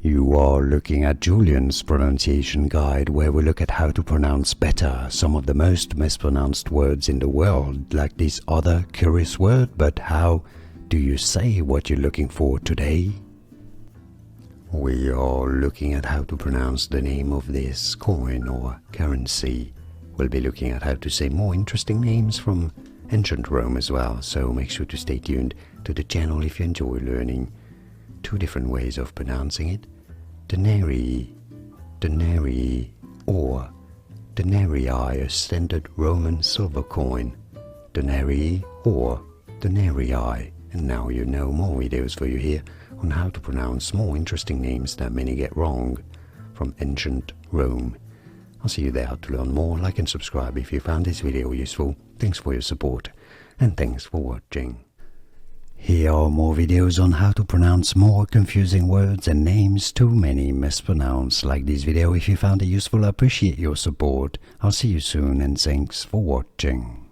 You are looking at Julian's pronunciation guide, where we look at how to pronounce better some of the most mispronounced words in the world, like this other curious word. But how do you say what you're looking for today? We are looking at how to pronounce the name of this coin or currency. We'll be looking at how to say more interesting names from ancient Rome as well, so make sure to stay tuned to the channel if you enjoy learning two different ways of pronouncing it: denarii, denarii, or denarii, a standard Roman silver coin, denarii or denarii. And now you know more videos for you here on how to pronounce more interesting names that many get wrong from ancient Rome. I'll see you there to learn more. Like and subscribe if you found this video useful. Thanks for your support and thanks for watching. Here are more videos on how to pronounce more confusing words and names too many mispronounced. Like this video if you found it useful. I appreciate your support. I'll see you soon and thanks for watching.